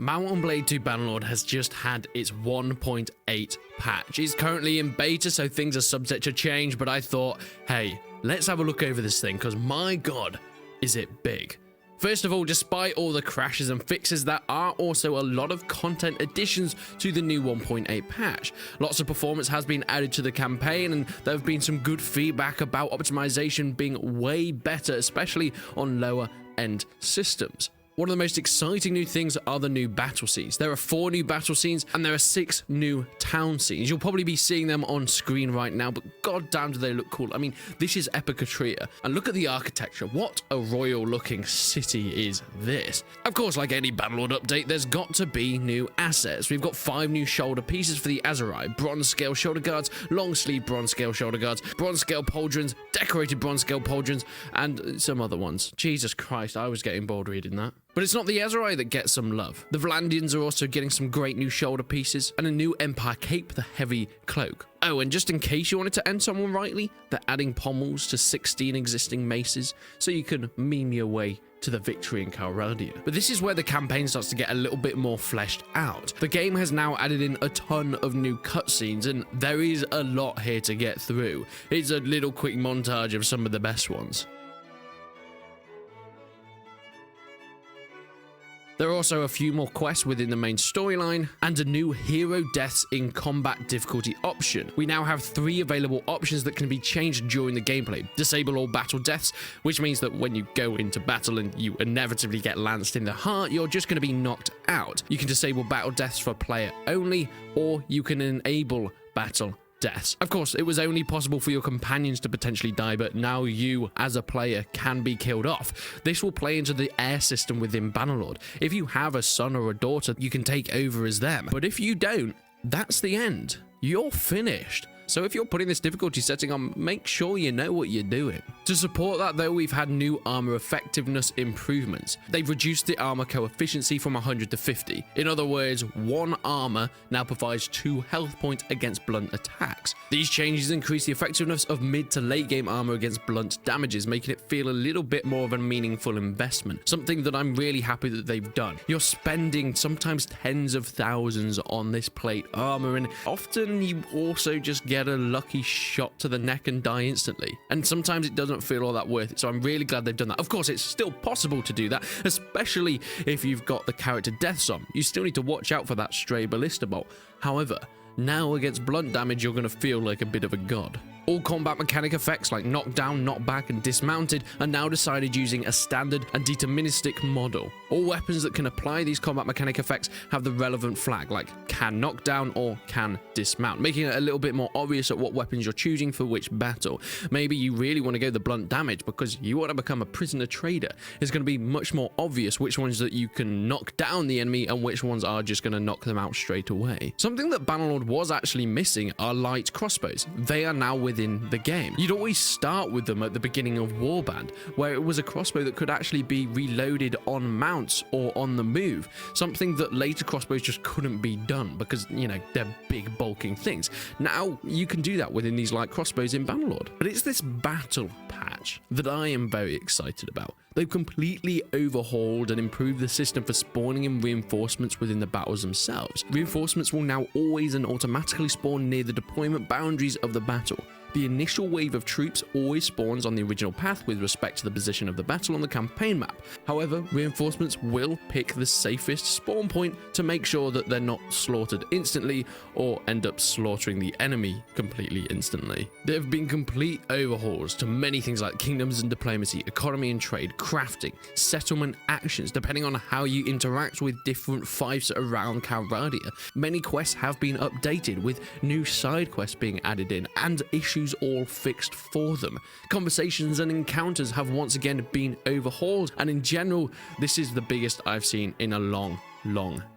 Mount & Blade II Bannerlord has just had its 1.8 patch. It's currently in beta, so things are subject to change, but I thought, hey, let's have a look over this thing, because my god, is it big. First of all, despite all the crashes and fixes, there are also a lot of content additions to the new 1.8 patch. Lots of performance has been added to the campaign, and there have been some good feedback about optimization being way better, especially on lower end systems. One of the most exciting new things are the new battle scenes. There are 4 new battle scenes and there are 6 new town scenes. You'll probably be seeing them on screen right now, but goddamn do they look cool. I mean, this is Epicatria. And look at the architecture. What a royal looking city is this? Of course, like any Bannerlord update, there's got to be new assets. We've got 5 new shoulder pieces for the Aserai, bronze scale shoulder guards, long sleeve bronze scale shoulder guards, bronze scale pauldrons, decorated bronze scale pauldrons, and some other ones. Jesus Christ, I was getting bored reading that. But it's not the Aserai that gets some love. The Vlandians are also getting some great new shoulder pieces and a new Empire cape, the heavy cloak. Oh, and just in case you wanted to end someone rightly, they're adding pommels to 16 existing maces, so you can meme your way to the victory in Calradia. But this is where the campaign starts to get a little bit more fleshed out. The game has now added in a ton of new cutscenes, and there is a lot here to get through. It's a little quick montage of some of the best ones. There are also a few more quests within the main storyline, and a new hero deaths in combat difficulty option. We now have 3 available options that can be changed during the gameplay. Disable all battle deaths, which means that when you go into battle and you inevitably get lanced in the heart, you're just going to be knocked out. You can disable battle deaths for player only, or you can enable battle deaths. Of course, it was only possible for your companions to potentially die, but now you, as a player, can be killed off. This will play into the heir system within Bannerlord. If you have a son or a daughter, you can take over as them. But if you don't, that's the end. You're finished. So if you're putting this difficulty setting on, make sure you know what you're doing. To support that though, we've had new armor effectiveness improvements. They've reduced the armor coefficiency from 100 to 50. In other words, 1 armor now provides 2 health points against blunt attacks. These changes increase the effectiveness of mid to late game armor against blunt damages, making it feel a little bit more of a meaningful investment. Something that I'm really happy that they've done. You're spending sometimes tens of thousands on this plate armor, and often you also just get a lucky shot to the neck and die instantly. And sometimes it doesn't feel all that worth it, so I'm really glad they've done that. Of course, it's still possible to do that, especially if you've got the character deaths on. You still need to watch out for that stray ballista bolt. However, now against blunt damage, you're going to feel like a bit of a god. All combat mechanic effects like knockdown, knockback, and dismounted are now decided using a standard and deterministic model. All weapons that can apply these combat mechanic effects have the relevant flag, like can knockdown or can dismount, making it a little bit more obvious at what weapons you're choosing for which battle. Maybe you really want to go the blunt damage because you want to become a prisoner trader. It's going to be much more obvious which ones that you can knock down the enemy and which ones are just going to knock them out straight away. Something that Bannerlord was actually missing are light crossbows. They are now within the game. You'd always start with them at the beginning of Warband, where it was a crossbow that could actually be reloaded on mounts or on the move, something that later crossbows just couldn't be done because, you know, they're big bulking things. Now you can do that within these light crossbows in Bannerlord. But it's this battle patch that I am very excited about. They've completely overhauled and improved the system for spawning in reinforcements within the battles themselves. Reinforcements will now always and automatically spawn near the deployment boundaries of the battle. The initial wave of troops always spawns on the original path with respect to the position of the battle on the campaign map. However, reinforcements will pick the safest spawn point to make sure that they're not slaughtered instantly or end up slaughtering the enemy completely instantly. There have been complete overhauls to many things like kingdoms and diplomacy, economy and trade, crafting, settlement actions, depending on how you interact with different fiefs around Calradia. Many quests have been updated with new side quests being added in and issues all fixed for them. Conversations and encounters have once again been overhauled, and in general, this is the biggest I've seen in a long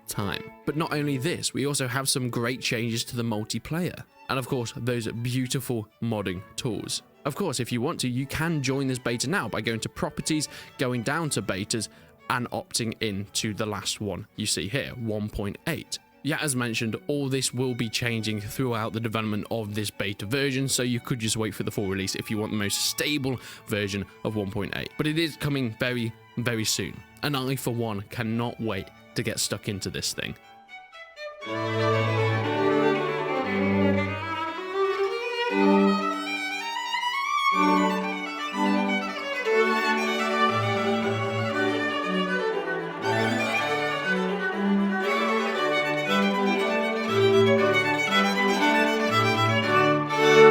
time. But not only this, we also have some great changes to the multiplayer, and of course, those beautiful modding tools. Of course, if you want to, you can join this beta now by going to properties, going down to betas, and opting in to the last one you see here, 1.8. Yeah, as mentioned, all this will be changing throughout the development of this beta version, so you could just wait for the full release if you want the most stable version of 1.8. But it is coming very, very soon, and I, for one, cannot wait to get stuck into this thing.